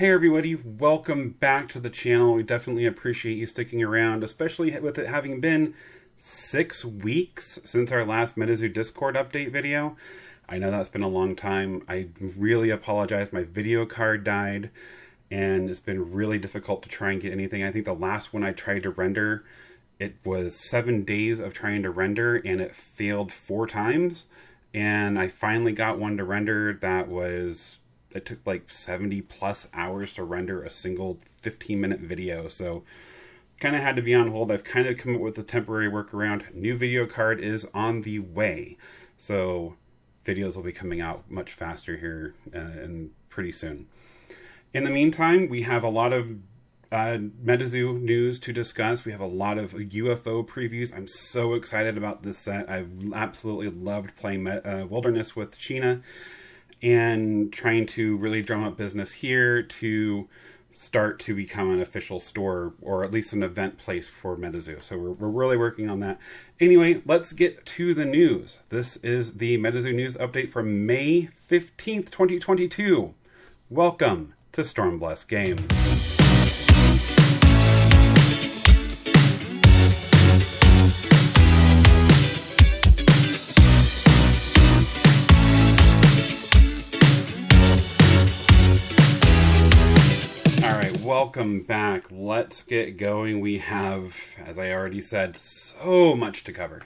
Hey everybody, welcome back to the channel. We definitely appreciate you sticking around, especially with it having been 6 weeks since our last Metazu Discord update video. I know that's been a long time. I really apologize. My video card died and it's been really difficult to try and get anything. I think the last one I tried to render, it was 7 days of trying to render and it failed 4 times. And I finally got one to render that was... It took like 70 plus hours to render a single 15-minute video. So kind of had to be on hold. I've kind of come up with a temporary workaround. New video card is on the way. So videos will be coming out much faster here and pretty soon. In the meantime, we have a lot of Metazu news to discuss. We have a lot of UFO previews. I'm so excited about this set. I've absolutely loved playing Wilderness with Sheena and trying to really drum up business here to start to become an official store, or at least an event place for Metazu. So we're really working on that. Anyway, let's get to the news. This is the Metazu news update for May 15th, 2022. Welcome to Stormblessed Games. Welcome back. Let's get going. We have, as I already said, so much to cover.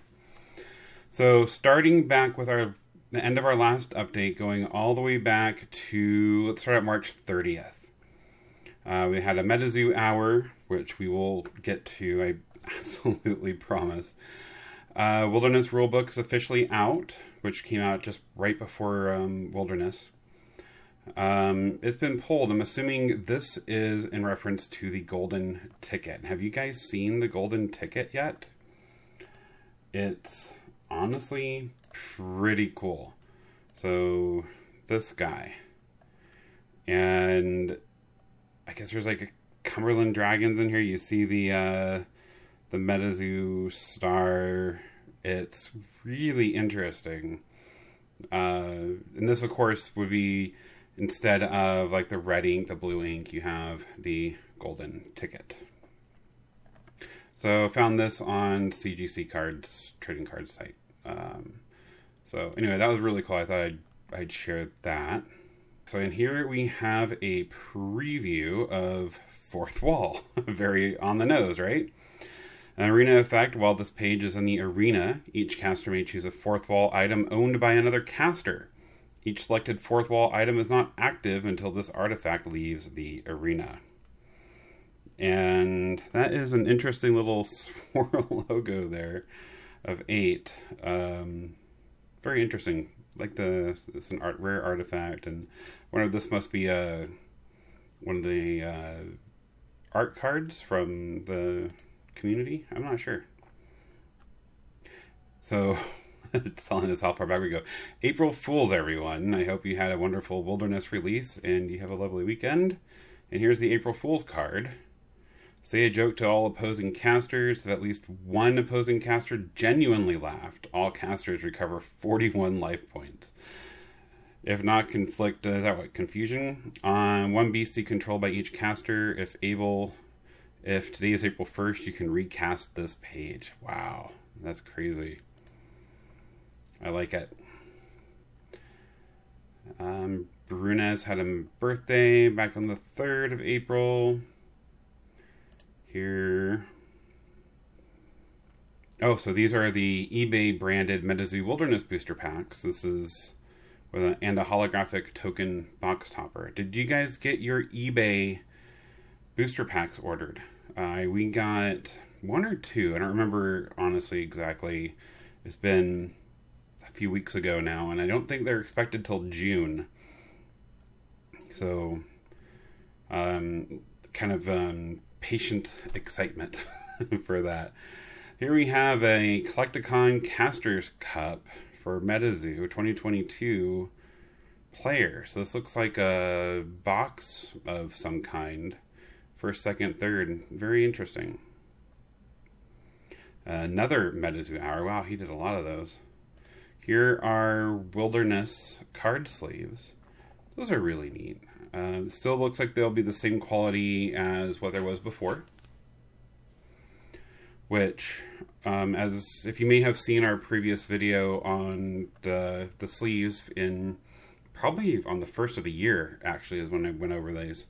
So starting back with the end of our last update, going all the way back to, let's start at March 30th. We had a MetaZoo hour, which we will get to, I absolutely promise. Wilderness Rulebook is officially out, which came out just right before Wilderness. It's been pulled. I'm assuming this is in reference to the golden ticket. Have you guys seen the golden ticket yet? It's honestly pretty cool. So this guy, and I guess there's like a Cumberland Dragons in here. You see the Metazu star. It's really interesting. And this, of course, would be, instead of like the red ink, the blue ink, you have the golden ticket. So found this on CGC Cards, trading cards site. So anyway, that was really cool. I thought I'd share that. So in here we have a preview of Fourth Wall. Very on the nose, right? An arena effect. While this page is in the arena, each caster may choose a fourth wall item owned by another caster. Each selected fourth wall item is not active until this artifact leaves the arena. And that is an interesting little swirl logo there of 8. Very interesting. Like it's an rare artifact, and I wonder if this must be one of the art cards from the community. I'm not sure. So it's telling us how far back we go. April Fools, everyone. I hope you had a wonderful Wilderness release and you have a lovely weekend. And here's the April Fool's card. Say a joke to all opposing casters. If at least one opposing caster genuinely laughed, all casters recover 41 life points. If not, conflict, is that what, confusion? On one beastie controlled by each caster. If today is April 1st, you can recast this page. Wow, that's crazy. I like it. Brunez had a birthday back on the 3rd of April. Here. Oh, so these are the eBay branded Metazu Wilderness booster packs. This is and a holographic token box topper. Did you guys get your eBay booster packs ordered? We got 1 or 2. I don't remember honestly exactly. It's been few weeks ago now, and I don't think they're expected till June. So kind of patient excitement for that. Here we have a Collecticon Casters Cup for Metazu 2022 players. So this looks like a box of some kind. First, second, third. Very interesting. Another Metazu hour. Wow, he did a lot of those. Here are Wilderness card sleeves. Those are really neat. Still looks like they'll be the same quality as what there was before. Which, as if you may have seen our previous video on the sleeves in probably on the first of the year, actually, is when I went over these.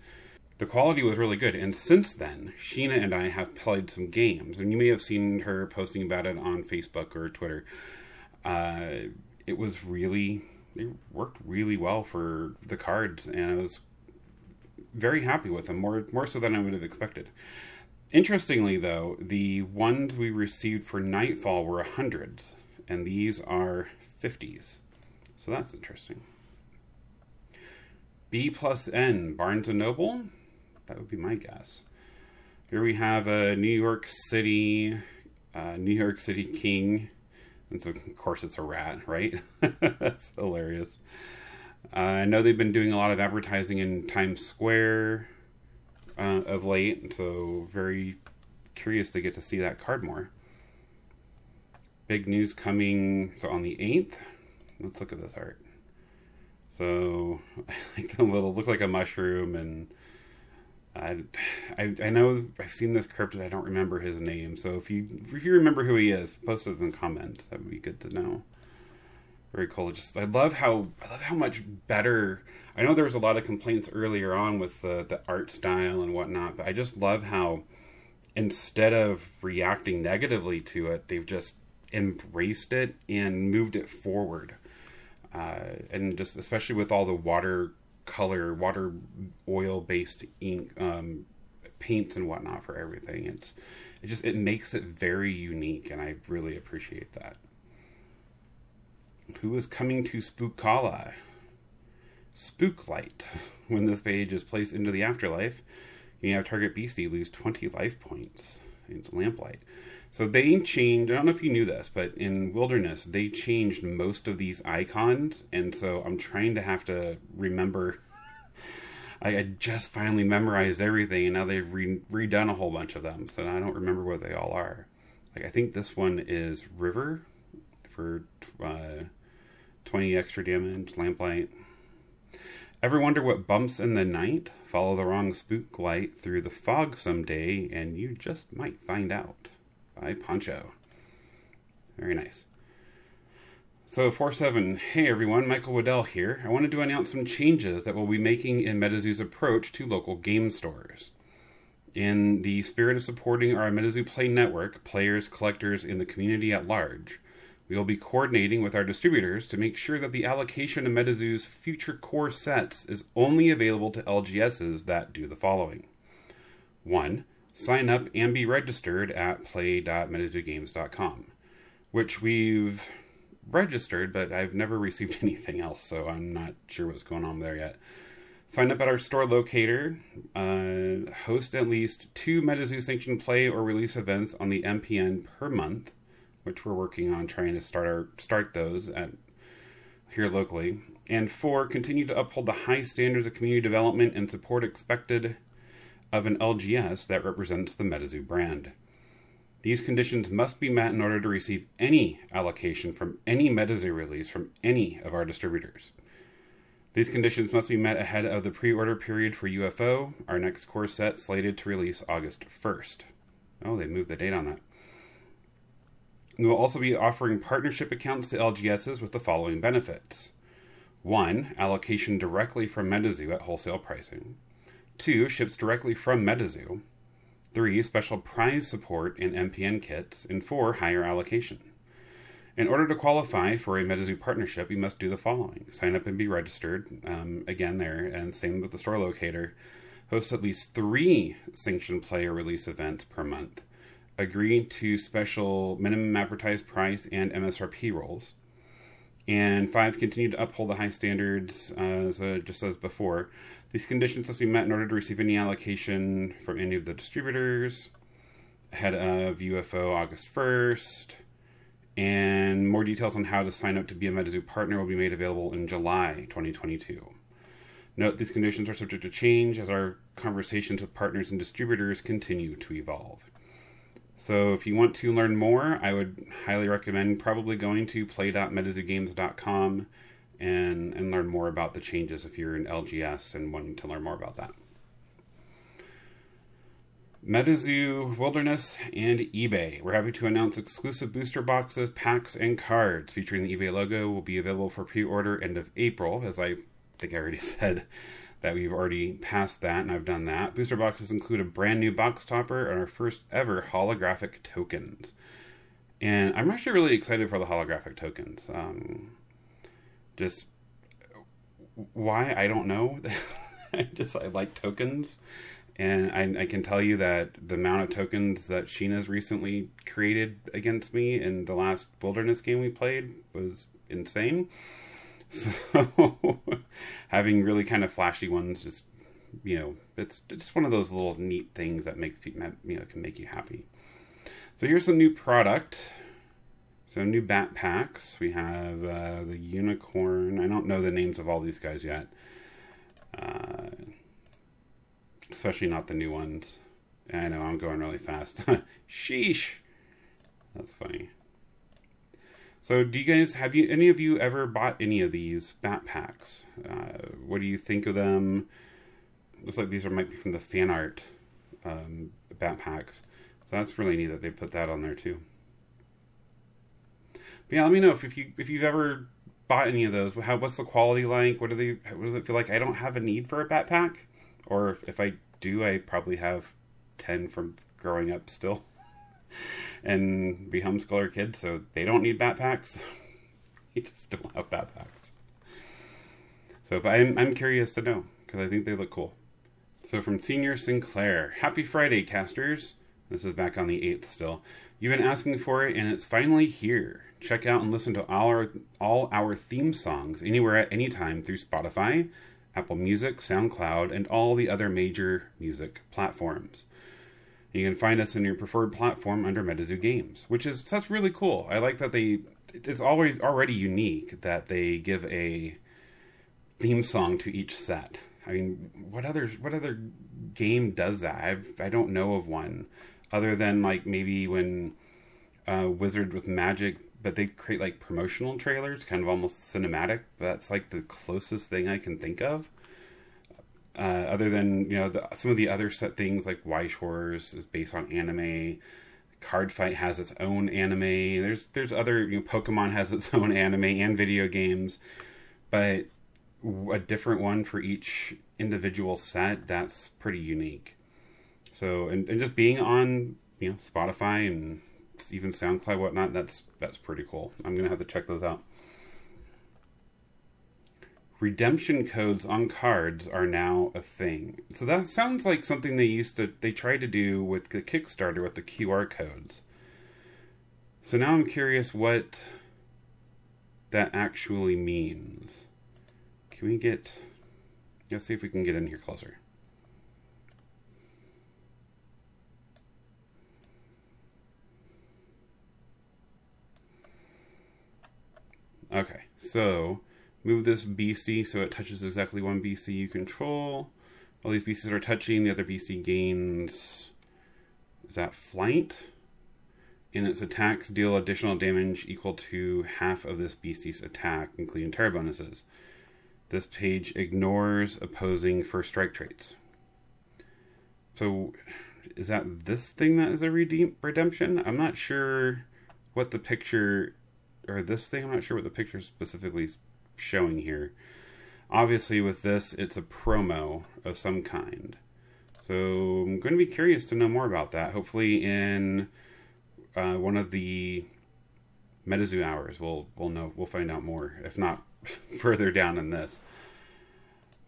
The quality was really good, and since then, Sheena and I have played some games, and you may have seen her posting about it on Facebook or Twitter. It worked really well for the cards, and I was very happy with them, more so than I would have expected. Interestingly, though, the ones we received for Nightfall were 100s, and these are 50s. So that's interesting. B+N, Barnes & Noble? That would be my guess. Here we have a New York City King. And so, of course, it's a rat, right? That's hilarious. I know they've been doing a lot of advertising in Times Square of late, so very curious to get to see that card more. Big news coming on the 8th. Let's look at this art. So, I like the look like a mushroom, and I know I've seen this cryptid. I don't remember his name. So if you remember who he is, post it in the comments. That would be good to know. Very cool. I love how much better. I know there was a lot of complaints earlier on with the art style and whatnot, but I just love how instead of reacting negatively to it, they've just embraced it and moved it forward. And just especially with all the water oil based ink paints and whatnot for everything, it makes it very unique, and I really appreciate that. Who is coming to Spookala? Spooklight. When this page is placed into the afterlife, you have target beastie lose 20 life points into lamplight. So they changed, I don't know if you knew this, but in Wilderness, they changed most of these icons, and so I'm trying to have to remember. I just finally memorized everything, and now they've redone a whole bunch of them, so I don't remember what they all are. I think this one is River for 20 extra damage, lamplight. Ever wonder what bumps in the night? Follow the wrong spook light through the fog someday, and you just might find out. By Poncho. Very nice. So 4-7, hey everyone, Michael Waddell here. I wanted to announce some changes that we'll be making in MetaZoo's approach to local game stores. In the spirit of supporting our MetaZoo Play network, players, collectors, and the community at large, we will be coordinating with our distributors to make sure that the allocation of MetaZoo's future core sets is only available to LGSs that do the following. 1. Sign up and be registered at play.metazoogames.com, which we've registered, but I've never received anything else, so I'm not sure what's going on there yet. Sign up at our store locator, host at least 2 MetaZoo sanctioned play or release events on the MPN per month, which we're working on trying to start those here locally. And 4, continue to uphold the high standards of community development and support expected of an LGS that represents the MetaZoo brand. These conditions must be met in order to receive any allocation from any MetaZoo release from any of our distributors. These conditions must be met ahead of the pre-order period for UFO, our next core set slated to release August 1st. Oh, they moved the date on that. We will also be offering partnership accounts to LGSs with the following benefits. 1. Allocation directly from MetaZoo at wholesale pricing. 2. Ships directly from MetaZoo. 3. Special prize support in MPN kits. And 4. Higher allocation. In order to qualify for a MetaZoo partnership, you must do the following. Sign up and be registered. Again there, and same with the store locator. Host at least 3 sanctioned play or release events per month. Agree to special minimum advertised price and MSRP rolls. And 5, continue to uphold the high standards, just as before. These conditions must be met in order to receive any allocation from any of the distributors ahead of UFO August 1st. And more details on how to sign up to be a MetaZoo partner will be made available in July 2022. Note, these conditions are subject to change as our conversations with partners and distributors continue to evolve. So if you want to learn more, I would highly recommend probably going to play.metazoogames.com and learn more about the changes if you're in LGS and wanting to learn more about that. MetaZoo Wilderness and eBay. We're happy to announce exclusive booster boxes, packs, and cards featuring the eBay logo will be available for pre-order end of April, as I think I already said that we've already passed that, and I've done that. Booster boxes include a brand new box topper and our first ever holographic tokens. And I'm actually really excited for the holographic tokens. Just why, I don't know. I like tokens. And I can tell you that the amount of tokens that Sheena's recently created against me in the last Wilderness game we played was insane. So having really kind of flashy ones, just, it's just one of those little neat things that can make you happy. So here's some new product. Some new backpacks. We have the unicorn. I don't know the names of all these guys yet. Especially not the new ones. I know, I'm going really fast. Sheesh. That's funny. So do you guys, any of you ever bought any of these backpacks? What do you think of them? Looks like these might be from the fan art backpacks. So that's really neat that they put that on there too. But yeah, let me know if you've ever bought any of those. What's the quality like? What does it feel like? I don't have a need for a backpack. Or if I do, I probably have 10 from growing up still. And be homeschooler kids, so they don't need backpacks. You just don't have backpacks. So, but I'm curious to know, because I think they look cool. So from Senior Sinclair, happy Friday, casters. This is back on the 8th still. You've been asking for it, and it's finally here. Check out and listen to all our theme songs anywhere at any time through Spotify, Apple Music, SoundCloud, and all the other major music platforms. You can find us in your preferred platform under Metazu Games, that's really cool. I like that it's always already unique that they give a theme song to each set. I mean, what other game does that? I don't know of one other than like maybe when Wizard with Magic, but they create like promotional trailers, kind of almost cinematic. That's like the closest thing I can think of. Other than, some of the other set things like Weiss Horrors is based on anime. Card Fight has its own anime. There's other, Pokemon has its own anime and video games. But a different one for each individual set, that's pretty unique. So, and just being on, Spotify and even SoundCloud, whatnot, that's pretty cool. I'm going to have to check those out. Redemption codes on cards are now a thing. So that sounds like something they tried to do with the Kickstarter with the QR codes. So now I'm curious what that actually means. Let's see if we can get in here closer. Okay, so move this beastie so it touches exactly one beastie you control. All these beasties are touching. The other beastie gains, is that flight? And its attacks deal additional damage equal to half of this beastie's attack, including terror bonuses. This page ignores opposing first strike traits. So, is that this thing that is a redemption? I'm not sure what the picture, or this thing, I'm not sure what the picture specifically is showing here. Obviously with this, it's a promo of some kind. So I'm going to be curious to know more about that. Hopefully in one of the MetaZoo hours, we'll find out more, if not further down in this.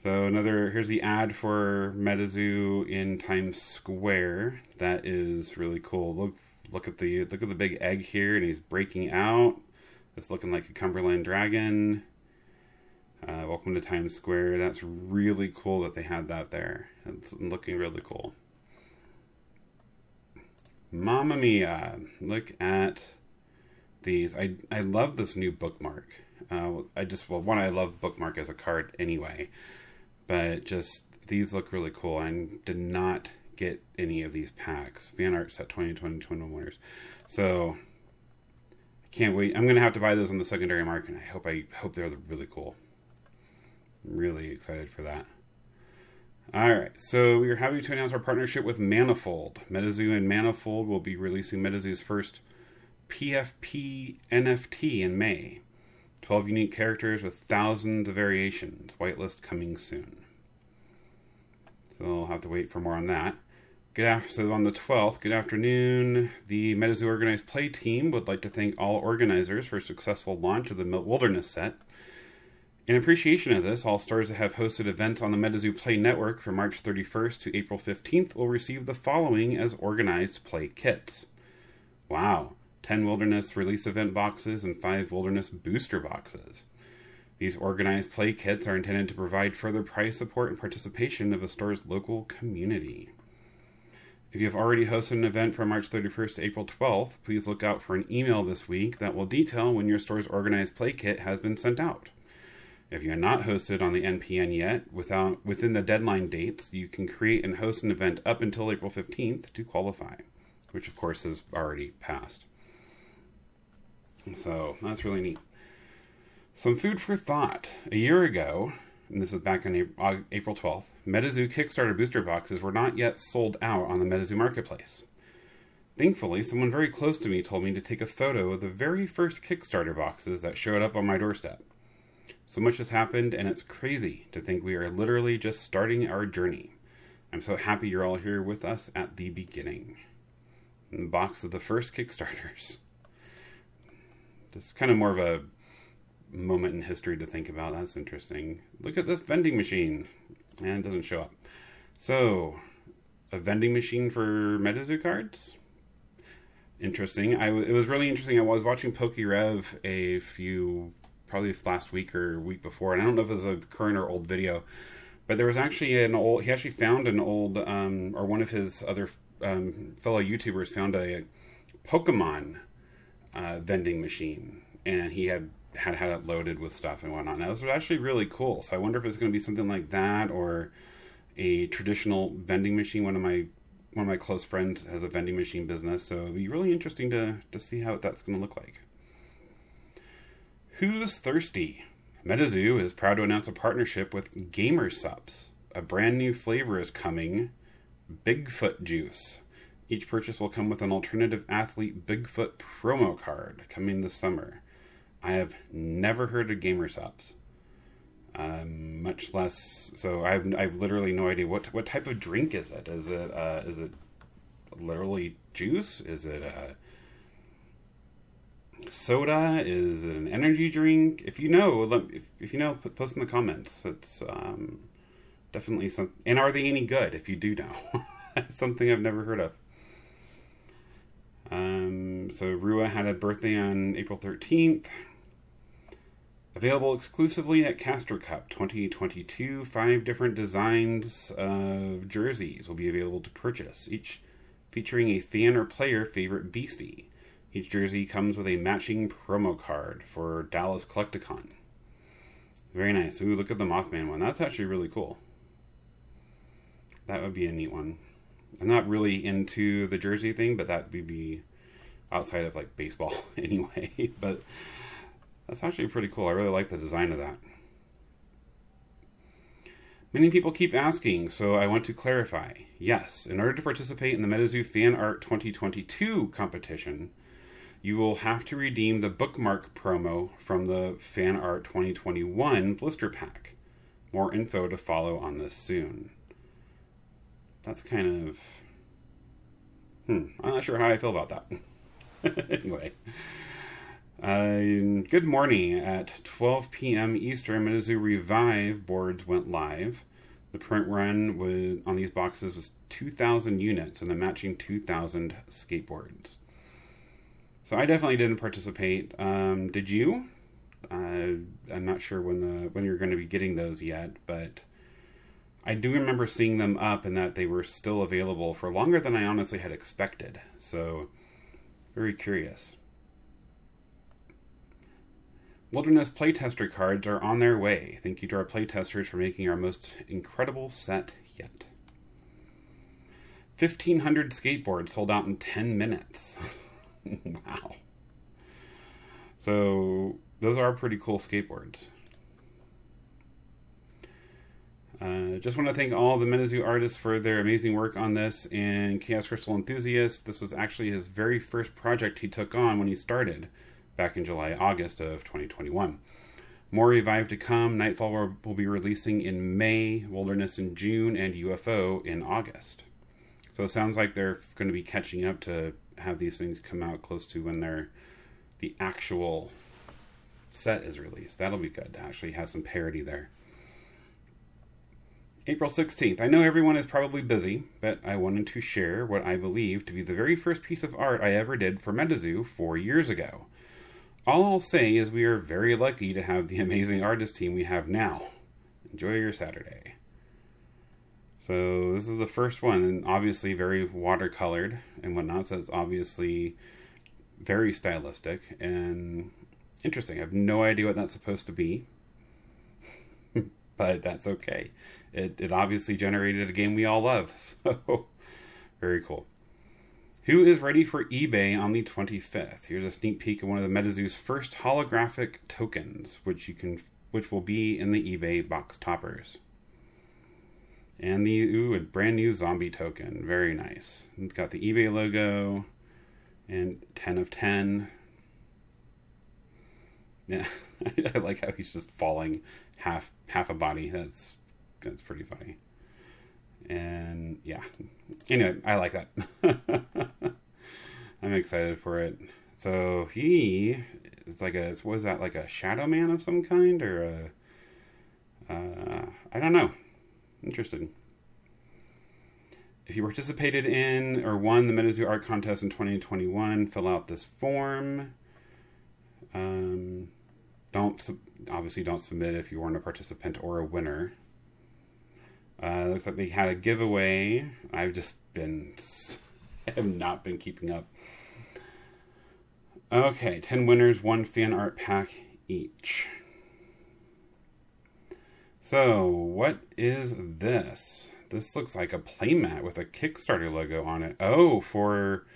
So here's the ad for MetaZoo in Times Square. That is really cool. Look at the big egg here, and he's breaking out. It's looking like a Cumberland dragon. Welcome to Times Square. That's really cool that they had that there. It's looking really cool. Mamma mia. Look at these. I love this new bookmark. I love bookmark as a card anyway. But just, these look really cool. I did not get any of these packs. Fan art set 2020-21 winners. So, Can't wait. I'm going to have to buy those on the secondary market. I hope they're really cool. I'm really excited for that. Alright, so we are happy to announce our partnership with Manifold. MetaZoo and Manifold will be releasing MetaZoo's first PFP NFT in May. 12 unique characters with thousands of variations. Whitelist coming soon. So we'll have to wait for more on that. So on the 12th, good afternoon. The MetaZoo Organized Play team would like to thank all organizers for a successful launch of the Wilderness set. In appreciation of this, all stores that have hosted events on the MetaZoo Play Network from March 31st to April 15th will receive the following as organized play kits. Wow, 10 Wilderness release event boxes and 5 Wilderness booster boxes. These organized play kits are intended to provide further prize support and participation of a store's local community. If you have already hosted an event from March 31st to April 12th, please look out for an email this week that will detail when your store's organized play kit has been sent out. If you are not hosted on the NPN yet, within the deadline dates, you can create and host an event up until April 15th to qualify, which of course has already passed. So that's really neat. Some food for thought. A year ago, and this is back on April 12th, MetaZoo Kickstarter booster boxes were not yet sold out on the MetaZoo Marketplace. Thankfully, someone very close to me told me to take a photo of the very first Kickstarter boxes that showed up on my doorstep. So much has happened, and it's crazy to think we are literally just starting our journey. I'm so happy you're all here with us at the beginning. In the box of the first Kickstarters. This is kind of more of a moment in history to think about. That's interesting. Look at this vending machine. And it doesn't show up. So, a vending machine for MetaZoo cards? Interesting. It was really interesting. I was watching PokeRev probably last week or week before, and I don't know if it was a current or old video, but there was actually he actually found an old, or one of his other fellow YouTubers found a Pokemon vending machine, and he had it loaded with stuff and whatnot. Now, this was actually really cool, so I wonder if it's going to be something like that, or a traditional vending machine. One of my close friends has a vending machine business, so it'll be really interesting to see how that's going to look like. Who's thirsty? MetaZoo is proud to announce a partnership with Gamer Subs. A brand new flavor is coming, Bigfoot Juice. Each purchase will come with an alternative athlete Bigfoot promo card coming this summer. I have never heard of Gamer Subs. Much less, so I've literally no idea what type of drink is it. Is it literally juice? Is it soda? Is it an energy drink? If you know, post in the comments. It's definitely some. And are they any good? If you do know, something I've never heard of. So Rua had a birthday on April 13th. Available exclusively at Caster Cup 2022. 5 different designs of jerseys will be available to purchase, each featuring a fan or player favorite beastie. Each jersey comes with a matching promo card for Dallas Collecticon. Very nice. Ooh, look at the Mothman one. That's actually really cool. That would be a neat one. I'm not really into the jersey thing, but that would be outside of like baseball anyway. But that's actually pretty cool. I really like the design of that. Many people keep asking, so I want to clarify. Yes, in order to participate in the MetaZoo Fan Art 2022 competition, you will have to redeem the bookmark promo from the Fan Art 2021 blister pack. More info to follow on this soon. That's kind of... I'm not sure how I feel about that. Anyway. Good morning. At 12 p.m. Eastern, MetaZoo Revive boards went live. The print run on these boxes was 2,000 units and a matching 2,000 skateboards. So I definitely didn't participate. Did you? I'm not sure when you're going to be getting those yet, but I do remember seeing them up and that they were still available for longer than I honestly had expected. So, very curious. Wilderness playtester cards are on their way. Thank you to our playtesters for making our most incredible set yet. 1,500 skateboards sold out in 10 minutes. Wow. So those are pretty cool skateboards. Just want to thank all the Manazu artists for their amazing work on this, and Chaos Crystal Enthusiast. This was actually his very first project he took on when he started back in August of 2021. More Revive to come. Nightfall will be releasing in May, Wilderness in June, and UFO in August. So it sounds like they're going to be catching up to have these things come out close to when the actual set is released. That'll be good to actually have some parity there. April 16th. I know everyone is probably busy, but I wanted to share what I believe to be the very first piece of art I ever did for MetaZoo 4 years ago. All I'll say is we are very lucky to have the amazing artist team we have now. Enjoy your Saturday. So this is the first one, and obviously very watercolored and whatnot, so it's obviously very stylistic and interesting. I have no idea what that's supposed to be, but that's okay. It obviously generated a game we all love, so very cool. Who is ready for eBay on the 25th? Here's a sneak peek of one of the MetaZoo's first holographic tokens, which will be in the eBay box toppers. And a brand new zombie token. Very nice. It's got the eBay logo and 10 of 10. Yeah, I like how he's just falling half a body. That's pretty funny. And yeah, anyway, I like that. I'm excited for it. So he is like was that like a shadow man of some kind, or I don't know. Interesting. If you participated in or won the Metazu Art Contest in 2021, fill out this form. Don't submit if you weren't a participant or a winner. Looks like they had a giveaway. I have not been keeping up. Okay, 10 winners, 1 fan art pack each. So, what is this? This looks like a playmat with a Kickstarter logo on it. Oh, for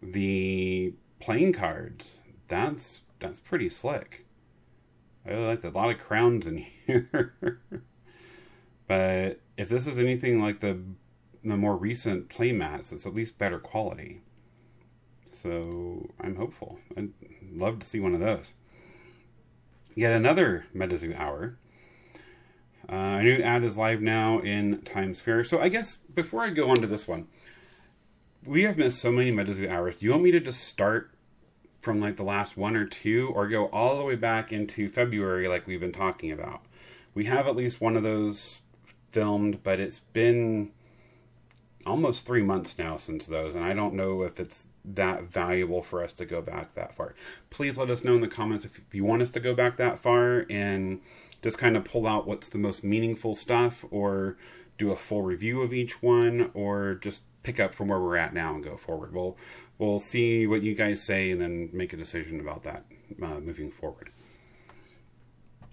the playing cards. That's pretty slick. I like a lot of crowns in here. But if this is anything like the more recent playmats, it's at least better quality. So I'm hopeful. I'd love to see one of those. Yet another MetaZoo hour. A new ad is live now in Times Square. So I guess before I go on to this one, we have missed so many MetaZoo hours. Do you want me to just start from like the last one or two, or go all the way back into February like we've been talking about? We have at least one of those filmed, but it's been almost 3 months now since those, and I don't know if it's that valuable for us to go back that far. Please let us know in the comments if you want us to go back that far and just kind of pull out what's the most meaningful stuff, or do a full review of each one, or just pick up from where we're at now and go forward. We'll see what you guys say and then make a decision about that moving forward.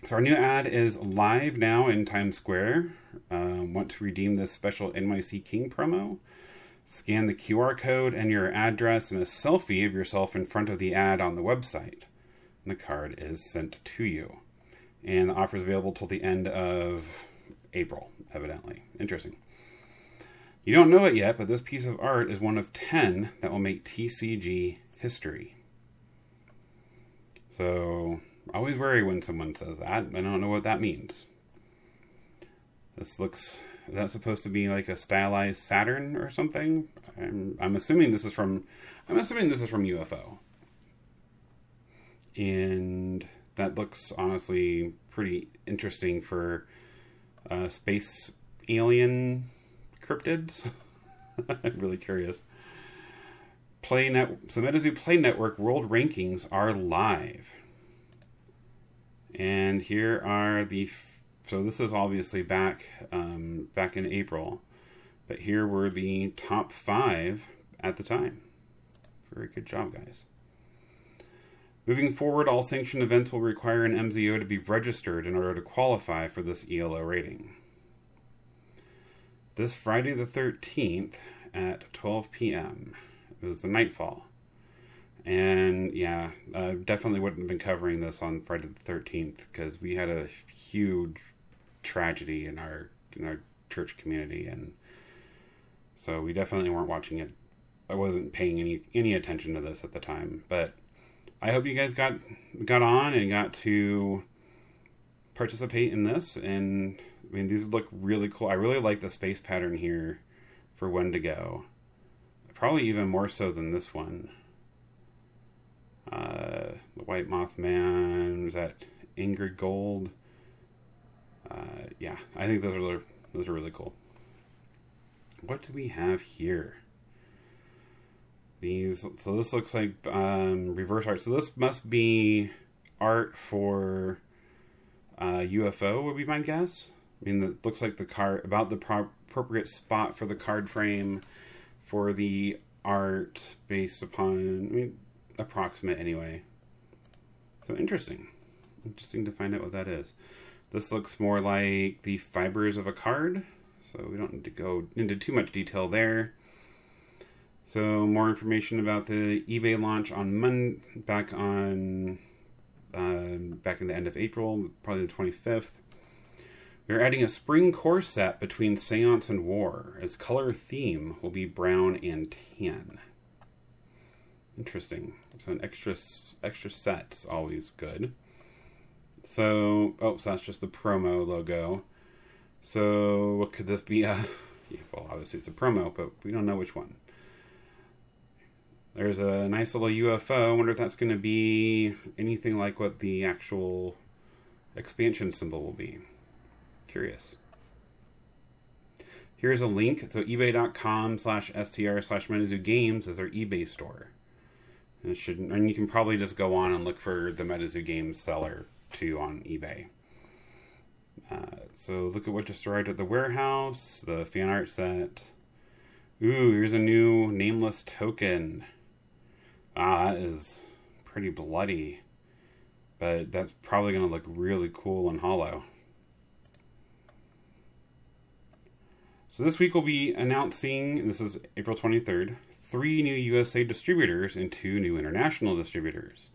So our new ad is live now in Times Square. Want to redeem this special NYC King promo? Scan the QR code and your address and a selfie of yourself in front of the ad on the website. And the card is sent to you. And the offer is available till the end of April, evidently. Interesting. You don't know it yet, but this piece of art is one of 10 that will make TCG history. So, always wary when someone says that. I don't know what that means. This looks... Is that supposed to be like a stylized Saturn or something? I'm assuming this is from... UFO. And that looks honestly pretty interesting for space alien cryptids. I'm really curious. So MetaZoo Play Network World Rankings are live. And here are the... So this is obviously back in April. But here were the top 5 at the time. Very good job, guys. Moving forward, all sanctioned events will require an MZO to be registered in order to qualify for this ELO rating. This Friday the 13th at 12 p.m. It was the Nightfall. And yeah, definitely wouldn't have been covering this on Friday the 13th because we had a huge tragedy in our church community, and so we definitely weren't watching it. I wasn't paying any attention to this at the time, but I hope you guys got on and got to participate in this. And I mean, these look really cool. I really like the space pattern here for Wendigo. Probably even more so than this one. The White Mothman, was that Ingrid Gold? Yeah, I think those are really cool. What do we have here? So this looks like reverse art. So this must be art for UFO, would be my guess. I mean, it looks like the card, about the appropriate spot for the card frame for the art based upon, I mean, approximate anyway. So interesting to find out what that is. This looks more like the fibers of a card, so we don't need to go into too much detail there. So more information about the eBay launch on back in the end of April, probably the 25th. We're adding a spring core set between Seance and War, as color theme will be brown and tan. Interesting. So an extra set's always good. So that's just the promo logo. So what could this be? Well, obviously it's a promo, but we don't know which one. There's a nice little UFO. I wonder if that's going to be anything like what the actual expansion symbol will be. Curious. Here's a link. So ebay.com/str/Manazu Games is their eBay store. And you can probably just go on and look for the Metazu Games seller too on eBay. So look at what just arrived at the warehouse. The fan art set. Ooh, here's a new nameless token. That is pretty bloody. But that's probably going to look really cool and hollow. So this week we'll be announcing, and this is April 23rd, 3 new USA distributors and 2 new international distributors.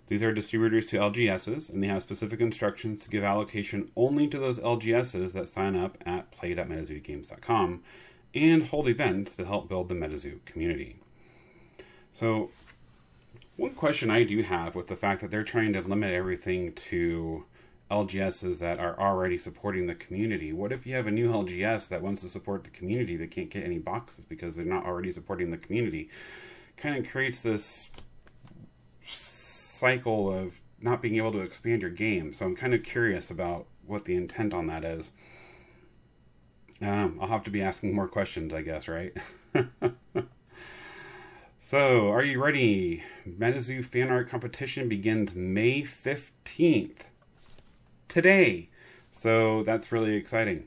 These are distributors to LGSs, and they have specific instructions to give allocation only to those LGSs that sign up at play.metazugames.com and hold events to help build the Metazu community. So, one question I do have with the fact that they're trying to limit everything to LGSs that are already supporting the community. What if you have a new LGS that wants to support the community but can't get any boxes because they're not already supporting the community? Kind of creates this cycle of not being able to expand your game. So I'm kind of curious about what the intent on that is. I'll have to be asking more questions, I guess, right? So, are you ready? Manazu fan art competition begins May 15th. Today. So, that's really exciting.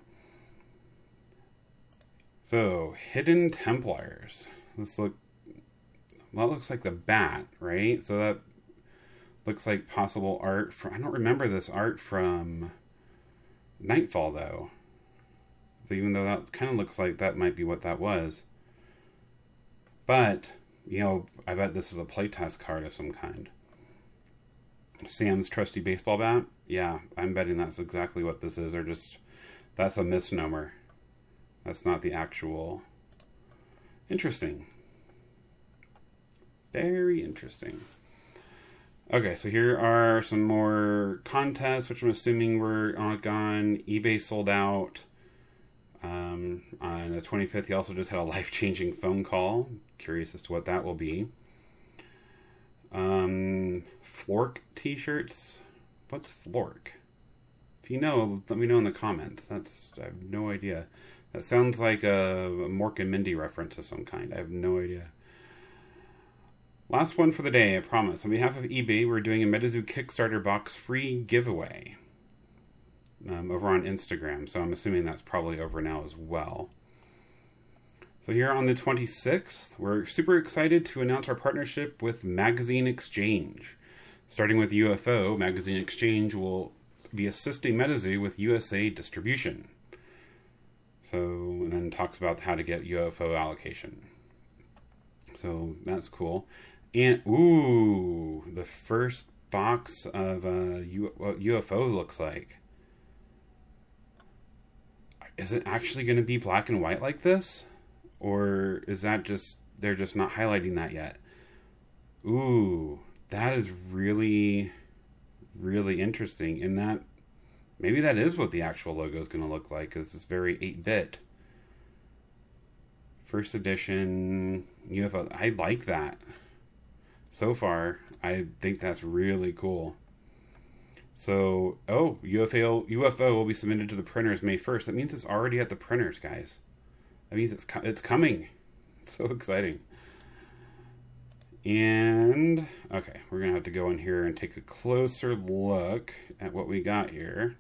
So, Hidden Templars. That looks like the bat, right? So that looks like possible art from, I don't remember this art from Nightfall, though. Even though that kind of looks like that might be what that was. But, I bet this is a playtest card of some kind. Sam's trusty baseball bat? Yeah, I'm betting that's exactly what this is. Or that's a misnomer. That's not the actual. Interesting. Very interesting. Okay, so here are some more contests, which I'm assuming were gone. eBay sold out. On the 25th, he also just had a life-changing phone call. Curious as to what that will be. Flork t-shirts. What's Flork? If you know, let me know in the comments. I have no idea. That sounds like a Mork and Mindy reference of some kind. I have no idea. Last one for the day, I promise. On behalf of eBay, we're doing a Metazu Kickstarter box free giveaway. Over on Instagram, so I'm assuming that's probably over now as well. So here on the 26th, we're super excited to announce our partnership with Magazine Exchange. Starting with UFO, Magazine Exchange will be assisting Metazu with USA distribution. So, and then talks about how to get UFO allocation. So that's cool. And, ooh, the first box of what UFO looks like. Is it actually going to be black and white like this? Or is that just, they're just not highlighting that yet? Ooh, that is really, really interesting. And that, maybe that is what the actual logo is going to look like, because it's very 8-bit. First edition UFO. I like that. So far, I think that's really cool. So, oh, UFO will be submitted to the printers May 1st. That means it's already at the printers, guys. That means it's coming. It's so exciting. And, okay, we're going to have to go in here and take a closer look at what we got here.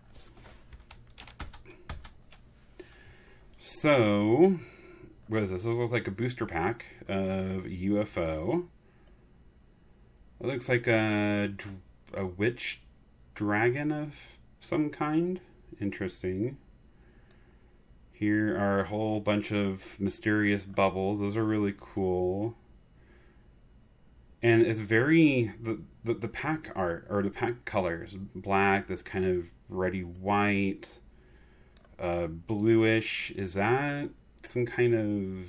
So, what is this? This looks like a booster pack of UFO. It looks like a witch dragon of some kind. Interesting. Here are a whole bunch of mysterious bubbles. Those are really cool. And it's very, the pack art, or the pack colors, black, this kind of reddy white, bluish. Is that some kind of,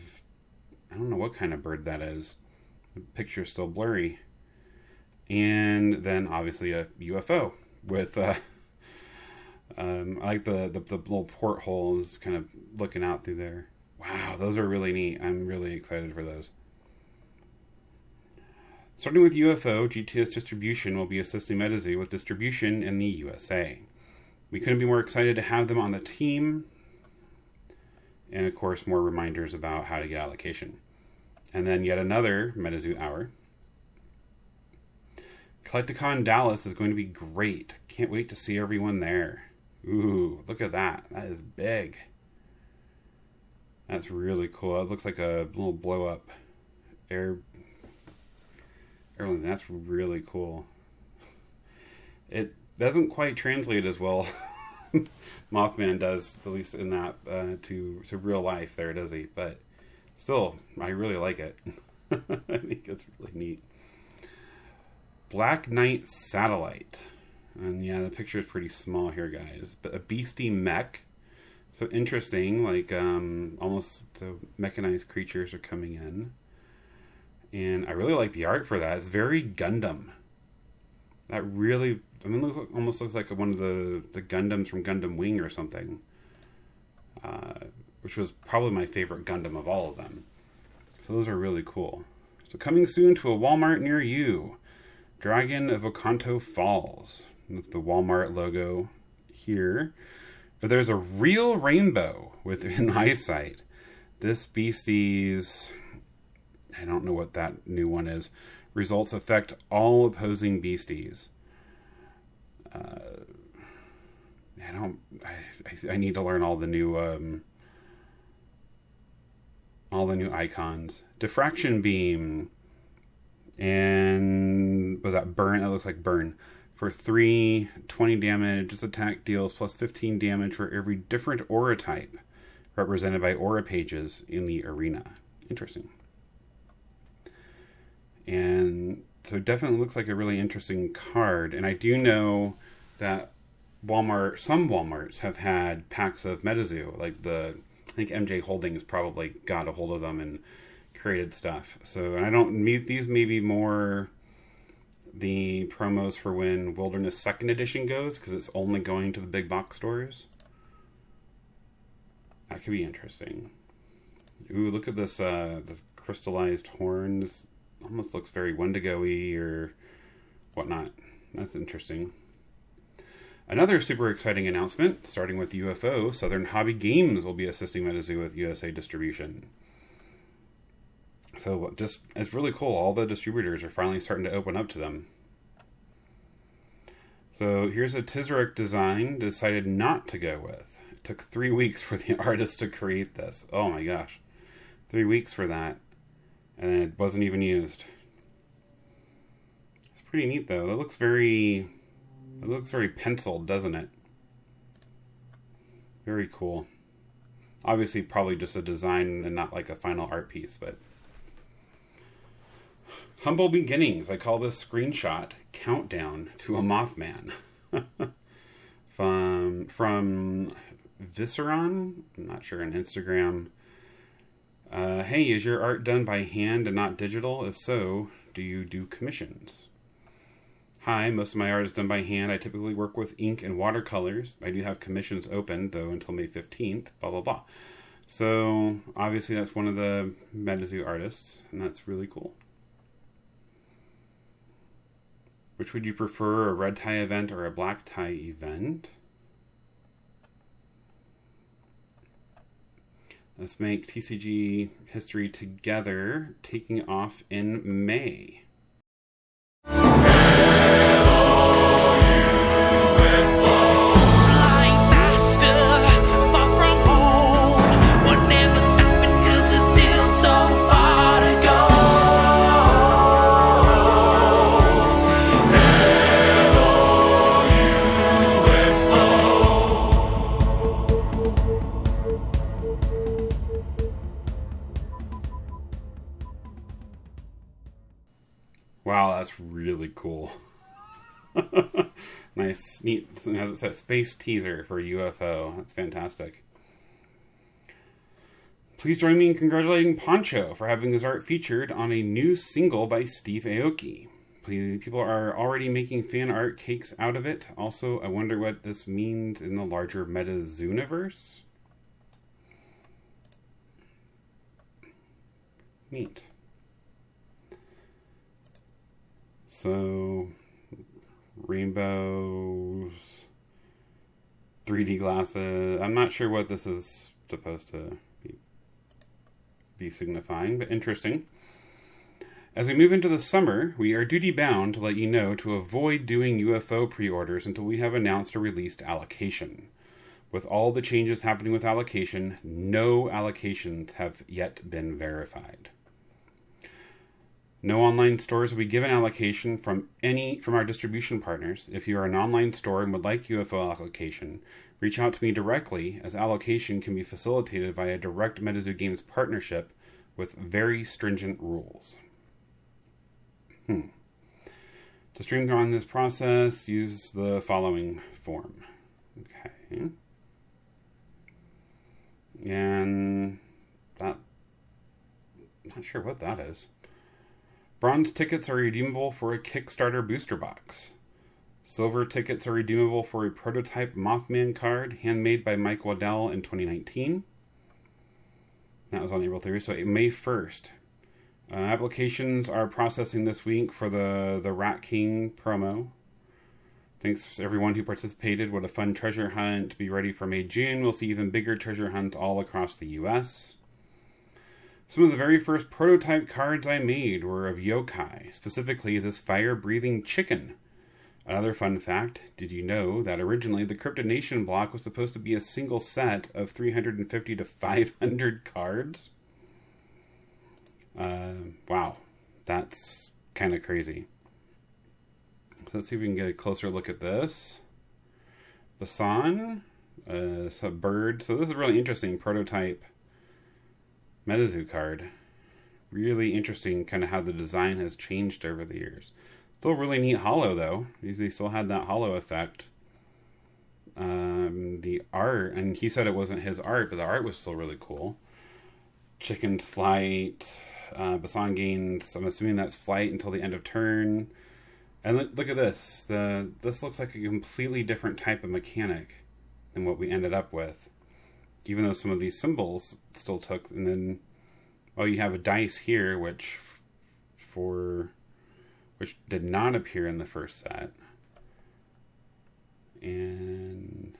I don't know what kind of bird that is. The picture's still blurry. And then obviously a UFO with, I like the little portholes kind of looking out through there. Wow, those are really neat. I'm really excited for those. Starting with UFO, GTS Distribution will be assisting MetaZoo with distribution in the USA. We couldn't be more excited to have them on the team. And of course, more reminders about how to get allocation. And then yet another MetaZoo hour. Collecticon Dallas is going to be great. Can't wait to see everyone there. Ooh, look at that. That is big. That's really cool. It looks like a little blow-up airline. That's really cool. It doesn't quite translate as well Mothman does, at least in that, to real life there, does he? But still, I really like it. I think it's really neat. Black Knight Satellite. And yeah, the picture is pretty small here, guys. But a beastie mech. So interesting, like almost the mechanized creatures are coming in. And I really like the art for that. It's very Gundam. That really, I mean, almost looks like one of the Gundams from Gundam Wing or something. Which was probably my favorite Gundam of all of them. So those are really cool. So coming soon to a Walmart near you. Dragon of Okanto Falls. With the Walmart logo here. If there's a real rainbow within eyesight, this beastie's, I don't know what that new one is, results affect all opposing beasties. I need to learn all the new icons. Diffraction beam. And was that burn? It looks like burn. For 20 damage, this attack deals plus 15 damage for every different aura type, represented by aura pages in the arena. Interesting. And so it definitely looks like a really interesting card. And I do know that some Walmarts have had packs of MetaZoo. Like I think MJ Holdings probably got a hold of them and created stuff. So, and I don't meet these, maybe more the promos for when Wilderness 2nd Edition goes, because it's only going to the big box stores. That could be interesting. Ooh, look at this crystallized horn. This almost looks very Wendigo-y or whatnot. That's interesting. Another super exciting announcement, starting with UFO, Southern Hobby Games will be assisting MetaZoo with USA distribution. So just, it's really cool. All the distributors are finally starting to open up to them. So here's a Tizarek design decided not to go with. It took 3 weeks for the artist to create this. Oh my gosh. 3 weeks for that. And it wasn't even used. It's pretty neat though. It looks very penciled, doesn't it? Very cool. Obviously probably just a design and not like a final art piece, but Humble beginnings. I call this screenshot Countdown to a Mothman. from Visceron, I'm not sure, on Instagram. Hey, is your art done by hand and not digital? If so, do you do commissions? Hi, most of my art is done by hand. I typically work with ink and watercolors. I do have commissions open, though, until May 15th, blah, blah, blah. So, obviously, that's one of the Metazu artists, and that's really cool. Which would you prefer, a red tie event or a black tie event? Let's make TCG history together, taking off in May. Wow, that's really cool. Nice, neat. It says space teaser for UFO. That's fantastic. Please join me in congratulating Poncho for having his art featured on a new single by Steve Aoki. People are already making fan art cakes out of it. Also, I wonder what this means in the larger MetaZooniverse. Neat. So, rainbows, 3D glasses. I'm not sure what this is supposed to be signifying, but interesting. As we move into the summer, we are duty-bound to let you know to avoid doing UFO pre-orders until we have announced a released allocation. With all the changes happening with allocation, no allocations have yet been verified. No online stores will be given allocation from our distribution partners. If you are an online store and would like UFO allocation, reach out to me directly, as allocation can be facilitated via a direct MetaZoo Games partnership with very stringent rules. To streamline this process, use the following form. Okay. And that, not sure what that is. Bronze tickets are redeemable for a Kickstarter booster box. Silver tickets are redeemable for a prototype Mothman card handmade by Mike Waddell in 2019. That was on April 30th, so May 1st. Applications are processing this week for the Rat King promo. Thanks to everyone who participated. What a fun treasure hunt. Be ready for May, June. We'll see even bigger treasure hunts all across the U.S. Some of the very first prototype cards I made were of yokai, specifically this fire-breathing chicken. Another fun fact, did you know that originally the Cryptid Nation block was supposed to be a single set of 350 to 500 cards? Wow, that's kind of crazy. So let's see if we can get a closer look at this. Basan, it's a bird. So this is a really interesting prototype MetaZoo card. Really interesting kind of how the design has changed over the years. Still really neat holo though. They still had that holo effect. The art, and he said it wasn't his art, but the art was still really cool. Chicken's flight. Basan gains, I'm assuming that's flight until the end of turn. And look at this. This looks like a completely different type of mechanic than what we ended up with. Even though some of these symbols still took, and then, you have a dice here, which did not appear in the first set. And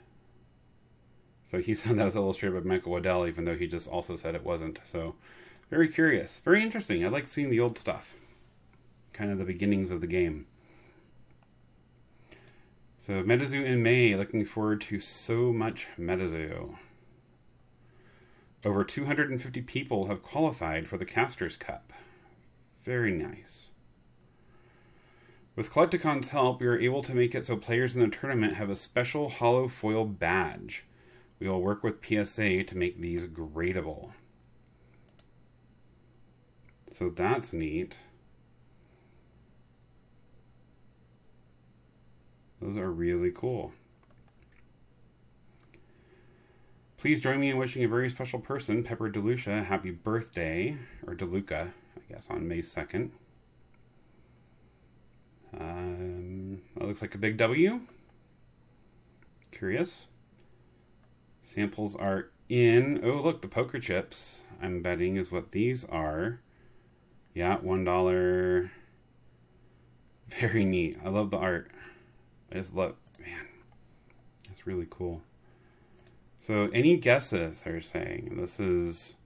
so he said that was illustrated by Michael Waddell, even though he just also said it wasn't. So very curious, very interesting. I like seeing the old stuff, kind of the beginnings of the game. So MetaZoo in May, looking forward to so much MetaZoo. Over 250 people have qualified for the Caster's Cup. Very nice. With Collecticon's help, we are able to make it so players in the tournament have a special hollow foil badge. We will work with PSA to make these gradable. So that's neat. Those are really cool. Please join me in wishing a very special person, Pepper DeLucia, happy birthday, or DeLuca, I guess, on May 2nd. That looks like a big W. Curious. Samples are in. Oh, look, the poker chips, I'm betting, is what these are. Yeah, $1. Very neat. I love the art. I just love, man, that's really cool. So, any guesses, they're saying? This is,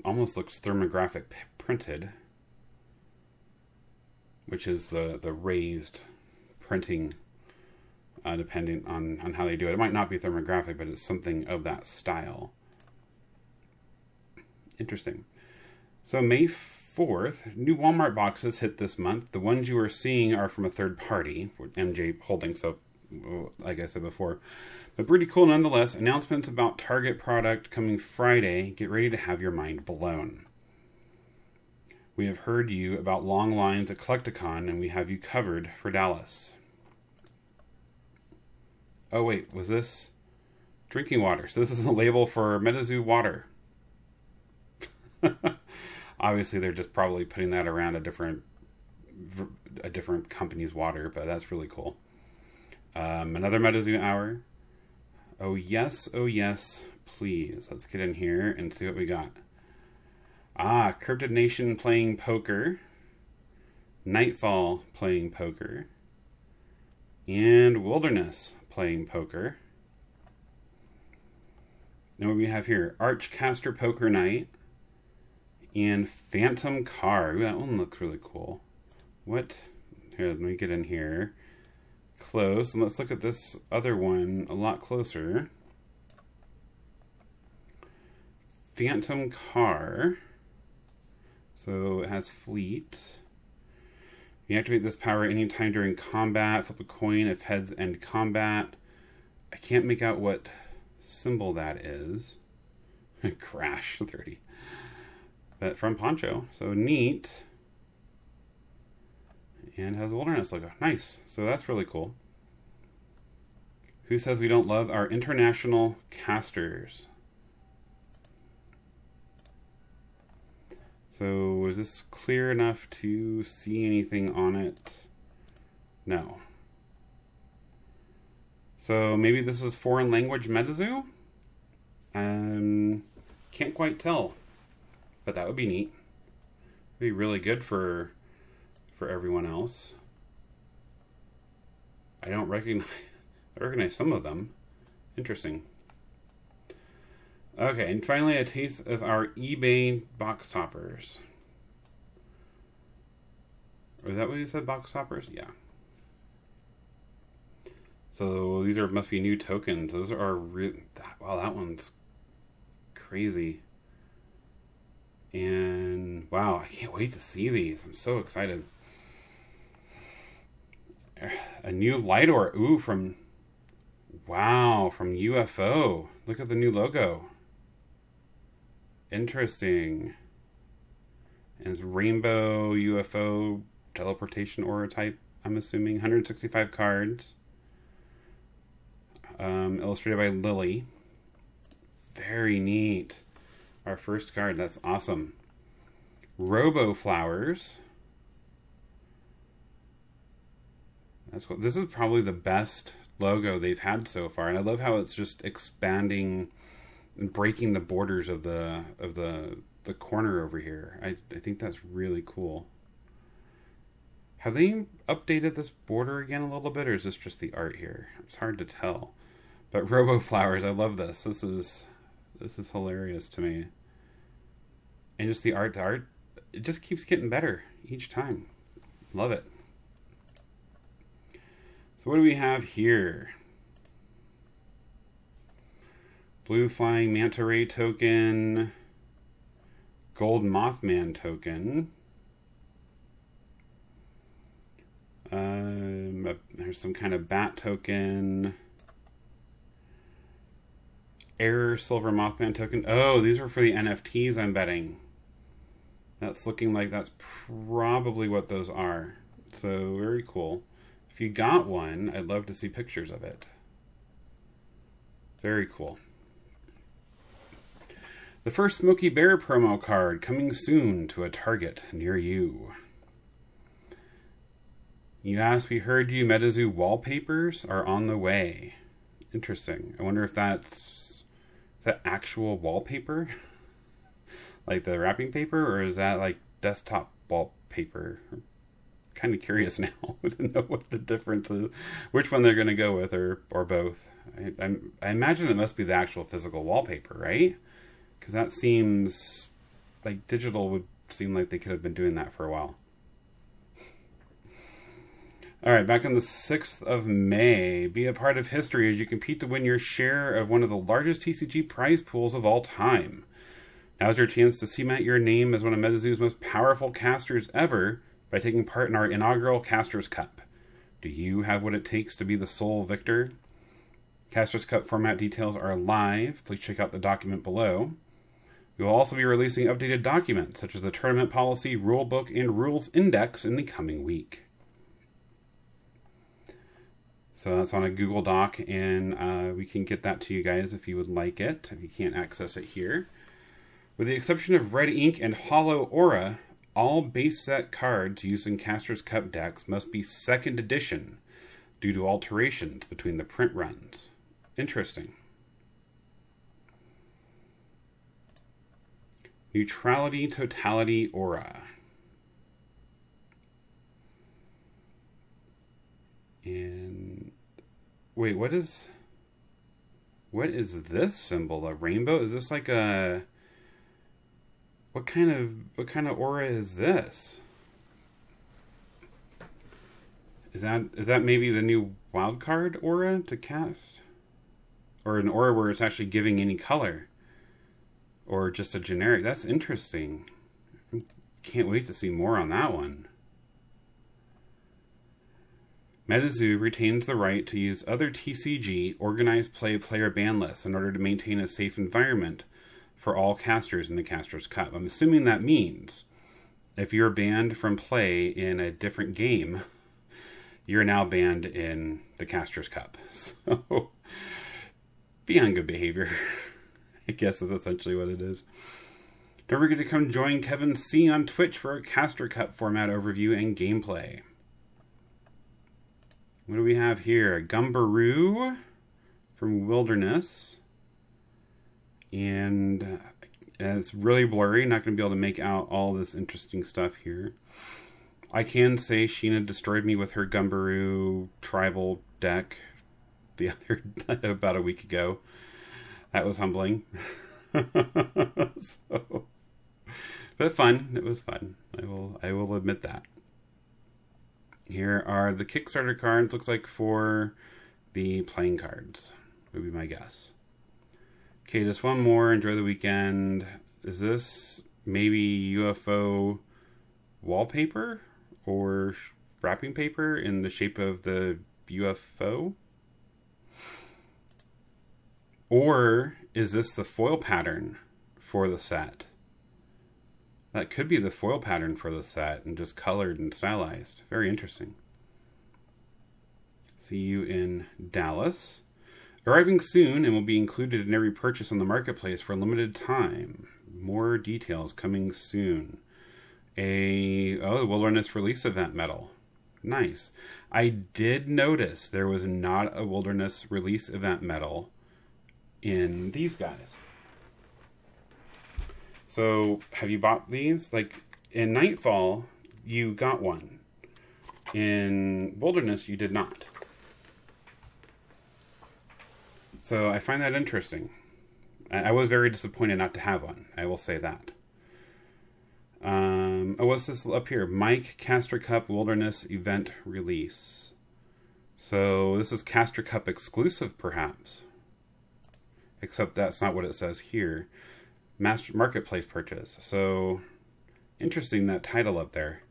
almost looks thermographic printed, which is the raised printing, depending on how they do it. It might not be thermographic, but it's something of that style. Interesting. So, May 4th, new Walmart boxes hit this month. The ones you are seeing are from a third party, MJ Holding, so like I said before, but pretty cool nonetheless. Announcements about Target product coming Friday. Get ready to have your mind blown. We have heard you about long lines at Collecticon, and we have you covered for Dallas. Oh wait, was this drinking water? So this is the label for Metazu water. Obviously, they're just probably putting that around a different company's water, but that's really cool. Another MetaZoo hour. Oh yes, please. Let's get in here and see what we got. Cryptid Nation playing poker. Nightfall playing poker. And Wilderness playing poker. Now what we have here, Archcaster Poker Night. And Phantom Car. Ooh, that one looks really cool. What? Here, let me get in here. Close, and let's look at this other one a lot closer. Phantom Car. So it has fleet. You activate this power anytime during combat. Flip a coin if heads end combat. I can't make out what symbol that is. Crash 30. But from Poncho. So neat. And has a Wilderness logo. Nice. So that's really cool. Who says we don't love our international casters? So is this clear enough to see anything on it? No. So maybe this is foreign language MetaZoo? Can't quite tell. But that would be neat. It'd be really good for everyone else. I recognize some of them. Interesting. Okay, and finally a taste of our eBay box toppers. Is that what you said, box toppers? Yeah. So these must be new tokens. Those are wow, that one's crazy. And wow, I can't wait to see these. I'm so excited. A new Lidor. Ooh, from UFO. Look at the new logo. Interesting. And it's rainbow UFO teleportation aura type, I'm assuming. 165 cards. Illustrated by Lily. Very neat. Our first card. That's awesome. Robo Flowers. That's cool. This is probably the best logo they've had so far, and I love how it's just expanding and breaking the borders of the corner over here. I think that's really cool. Have they updated this border again a little bit, or is this just the art here? It's hard to tell. But Robo Flowers, I love this. This is hilarious to me. And just the art, it just keeps getting better each time. Love it. So what do we have here? Blue Flying Manta Ray token. Gold Mothman token. There's some kind of bat token. Error Silver Mothman token. Oh, these are for the NFTs, I'm betting. That's looking like that's probably what those are. So very cool. If you got one, I'd love to see pictures of it. Very cool. The first Smokey Bear promo card coming soon to a Target near you. You asked, we heard you. Metazu Wallpapers are on the way. Interesting. I wonder if is that actual wallpaper? Like the wrapping paper? Or is that like desktop wallpaper? I'm kind of curious now to know what the difference is. Which one they're going to go with, or both. I imagine it must be the actual physical wallpaper, right? Because that seems like digital would seem like they could have been doing that for a while. All right, back on the 6th of May, be a part of history as you compete to win your share of one of the largest TCG prize pools of all time. Now's your chance to cement your name as one of MetaZoo's most powerful casters ever by taking part in our inaugural Casters Cup. Do you have what it takes to be the sole victor? Casters Cup format details are live. Please check out the document below. We will also be releasing updated documents, such as the tournament policy, rulebook, and rules index in the coming week. So that's on a Google Doc, and we can get that to you guys if you would like it, if you can't access it here. With the exception of Red Ink and Hollow Aura, all base set cards used in Casters Cup decks must be 2nd edition due to alterations between the print runs. Interesting. Neutrality, Totality, Aura. And wait, what is this symbol? A rainbow? Is this like a what kind of aura is this? Is that maybe the new wildcard aura to cast? Or an aura where it's actually giving any color? Or just a generic? That's interesting. Can't wait to see more on that one. MetaZoo retains the right to use other TCG organized play player ban lists in order to maintain a safe environment for all casters in the Casters Cup. I'm assuming that means if you're banned from play in a different game, you're now banned in the Casters Cup. So, be on good behavior, I guess is essentially what it is. Don't forget to come join Kevin C. on Twitch for a Caster Cup format overview and gameplay. What do we have here? A Gumbaroo from Wilderness. And it's really blurry. Not going to be able to make out all this interesting stuff here. I can say Sheena destroyed me with her Gumbaroo tribal deck about a week ago. That was humbling. But fun. It was fun. I will admit that. Here are the Kickstarter cards. Looks like for the playing cards, would be my guess. Okay, just one more. Enjoy the weekend. Is this maybe UFO wallpaper or wrapping paper in the shape of the UFO? Or is this the foil pattern for the set? That could be the foil pattern for the set and just colored and stylized. Very interesting. See you in Dallas. Arriving soon and will be included in every purchase on the marketplace for a limited time. More details coming soon. The Wilderness Release Event medal. Nice. I did notice there was not a Wilderness Release Event medal in these guys. So, have you bought these? Like, in Nightfall, you got one. In Wilderness, you did not. So, I find that interesting. I was very disappointed not to have one. I will say that. What's this up here? Mike Caster Cup Wilderness Event Release. So, this is Caster Cup exclusive, perhaps. Except that's not what it says here. Master Marketplace purchase. So, interesting that title up there.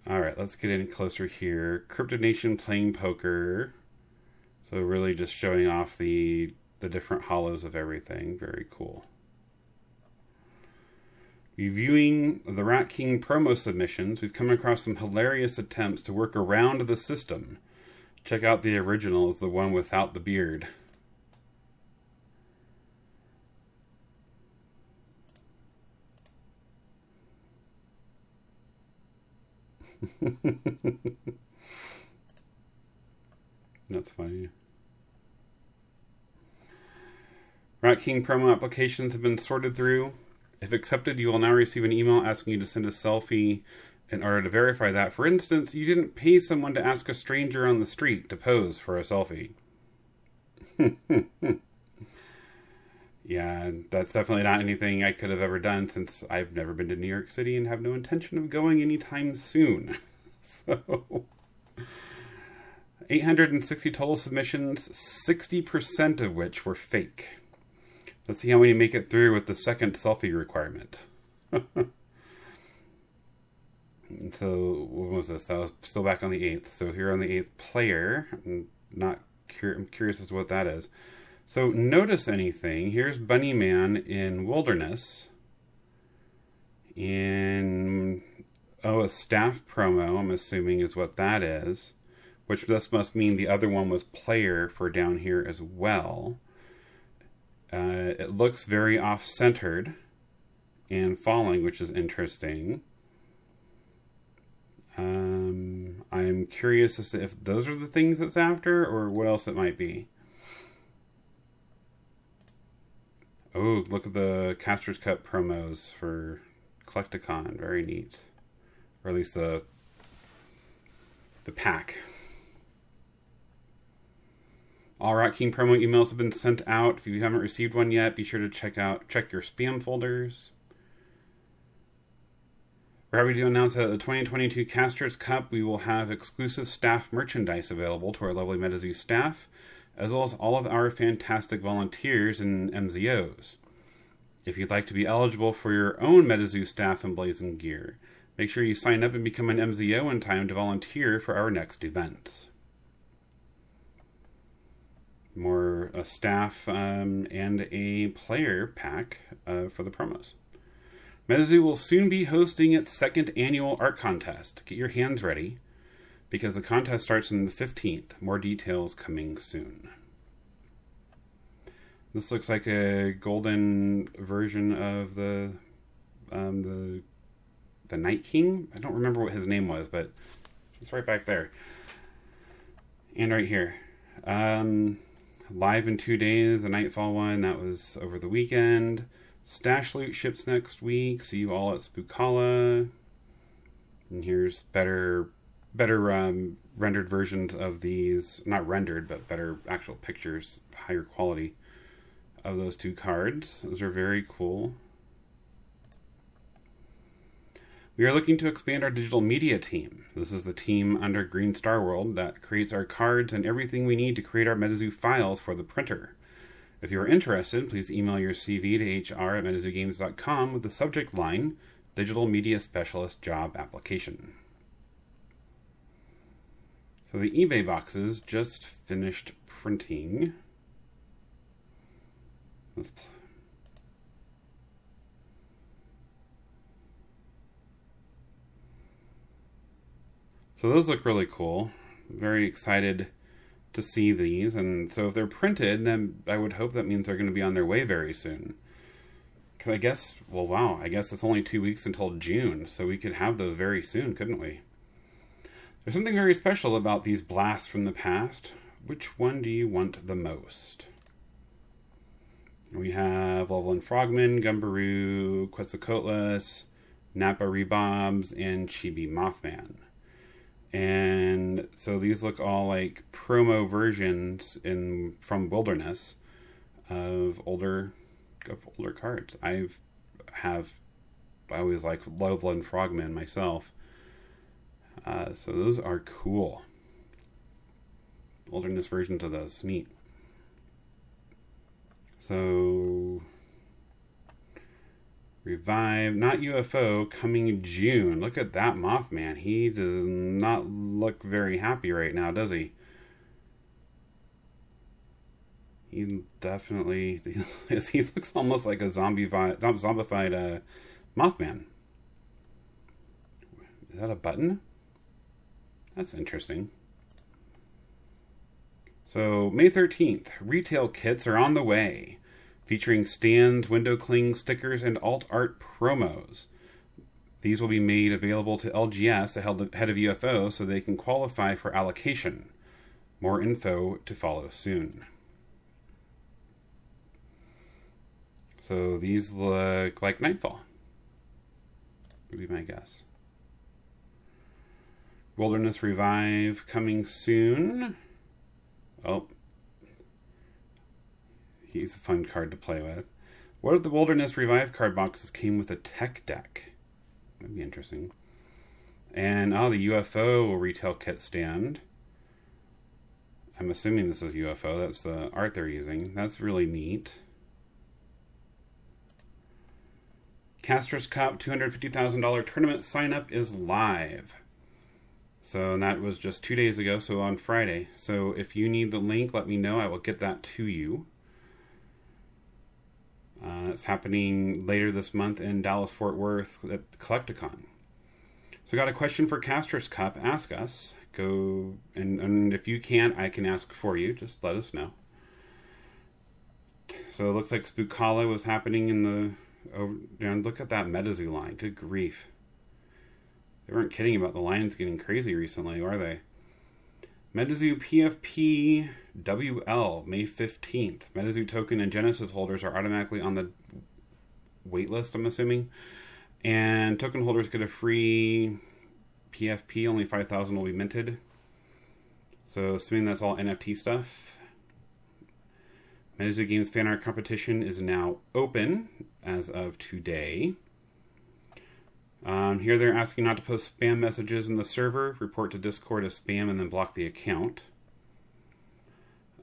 Alright, let's get in closer here. Cryptid Nation playing poker. So really just showing off the different hollows of everything. Very cool. Reviewing the Rat King promo submissions, we've come across some hilarious attempts to work around the system. Check out the original, the one without the beard. That's funny. Rat King promo applications have been sorted through. If accepted, you will now receive an email asking you to send a selfie in order to verify that. For instance, you didn't pay someone to ask a stranger on the street to pose for a selfie. Yeah, that's definitely not anything I could have ever done since I've never been to New York City and have no intention of going anytime soon. So, 860 total submissions, 60% of which were fake. Let's see how many make it through with the second selfie requirement. So, what was this? That was still back on the 8th. So here on the 8th, player. I'm curious as to what that is. So notice anything. Here's Bunny Man in Wilderness. In, a staff promo, I'm assuming is what that is. Which this must mean the other one was player for down here as well. It looks very off-centered and falling, which is interesting. I'm curious as to if those are the things it's after or what else it might be. Oh, look at the Caster's Cup promos for Collecticon. Very neat. Or at least the pack. All Rat King promo emails have been sent out. If you haven't received one yet, be sure to check your spam folders. We're happy to announce that at the 2022 Caster's Cup, we will have exclusive staff merchandise available to our lovely MetaZoo staff, as well as all of our fantastic volunteers and MZOs. If you'd like to be eligible for your own MetaZoo staff emblazoned gear, make sure you sign up and become an MZO in time to volunteer for our next events. More a staff and a player pack for the promos. MetaZoo will soon be hosting its second annual art contest. Get your hands ready, because the contest starts on the 15th. More details coming soon. This looks like a golden version of the Night King. I don't remember what his name was, but it's right back there. And right here. Live in 2 days, the Nightfall one, that was over the weekend. Stash Loot ships next week. See you all at Spookala. And here's better rendered versions of these. Not rendered, but better actual pictures, higher quality of those two cards. Those are very cool. We are looking to expand our digital media team. This is the team under Green Star World that creates our cards and everything we need to create our MetaZoo files for the printer. If you are interested, please email your CV to hr@metazoogames.com with the subject line, Digital Media Specialist Job Application. So the eBay boxes just finished printing. So those look really cool. Very excited to see these, and so if they're printed, then I would hope that means they're going to be on their way very soon. Because I guess, well, wow, I guess it's only 2 weeks until June, so we could have those very soon, couldn't we? There's something very special about these blasts from the past. Which one do you want the most? We have Loveland Frogman, Gumbaroo, Quetzalcoatlus, Nappa Rebobs, and Chibi Mothman. And so these look all like promo versions from Wilderness of older cards. I always like Loveland Frogman myself. So those are cool. Wilderness versions of those, neat. So Revive, not UFO, coming June. Look at that Mothman. He does not look very happy right now, does he? He definitely... he looks almost like a zombified Mothman. Is that a button? That's interesting. So, May 13th, retail kits are on the way, featuring stands, window cling stickers, and alt art promos. These will be made available to LGS, the head of UFO, so they can qualify for allocation. More info to follow soon. So these look like Nightfall, would be my guess. Wilderness Revive coming soon. Oh, he's a fun card to play with. What if the Wilderness Revive card boxes came with a tech deck? That'd be interesting. And, the UFO retail kit stand. I'm assuming this is UFO. That's the art they're using. That's really neat. Caster's Cup $250,000 tournament sign-up is live. So that was just 2 days ago, so on Friday. So if you need the link, let me know. I will get that to you. It's happening later this month in Dallas-Fort Worth at Collecticon. So got a question for Caster's Cup. Ask us. Go, and if you can't, I can ask for you. Just let us know. So it looks like Spookala was happening in the... Oh, look at that Metazu line. Good grief. They weren't kidding about the lines getting crazy recently, are they? Metazu PFP WL, May 15th. Metazu token and Genesis holders are automatically on the waitlist, I'm assuming. And token holders get a free PFP. Only 5,000 will be minted. So, assuming that's all NFT stuff. Metazu Games fan art competition is now open as of today. Here they're asking not to post spam messages in the server, report to Discord as spam, and then block the account.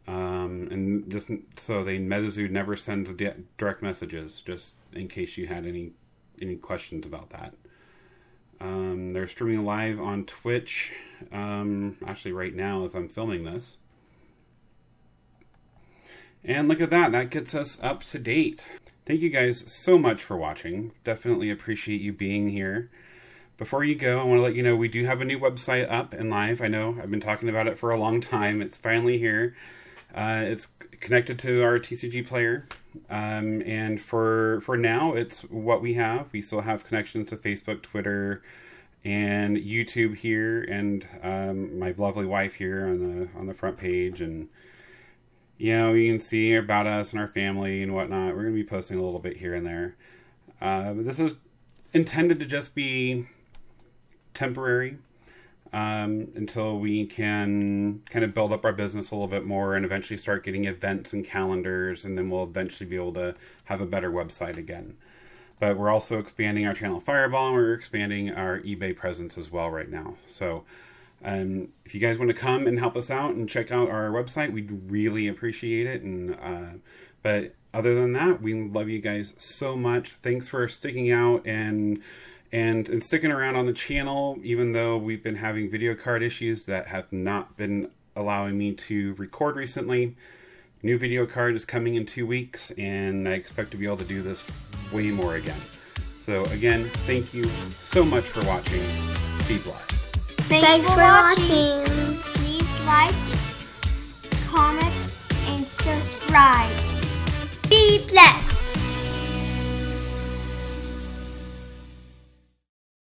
And just so Metazu never sends direct messages, just in case you had any questions about that. They're streaming live on Twitch, actually right now as I'm filming this. And look at that, that gets us up to date. Thank you guys so much for watching. Definitely appreciate you being here. Before you go, I want to let you know we do have a new website up and live. I know I've been talking about it for a long time. It's finally here. It's connected to our TCG player. And for now, it's what we have. We still have connections to Facebook, Twitter, and YouTube here, and my lovely wife here on the front page. And you can see about us and our family and whatnot. We're going to be posting a little bit here and there. This is intended to just be temporary until we can kind of build up our business a little bit more and eventually start getting events and calendars, and then we'll eventually be able to have a better website again. But we're also expanding our channel Fireball, and we're expanding our eBay presence as well right now. So if you guys want to come and help us out and check out our website, we'd really appreciate it. And but other than that, we love you guys so much. Thanks for sticking out and sticking around on the channel, even though we've been having video card issues that have not been allowing me to record recently. New video card is coming in 2 weeks, and I expect to be able to do this way more again. So again, thank you so much for watching. Be blessed. Thanks for watching. Please like, comment, and subscribe. Be blessed.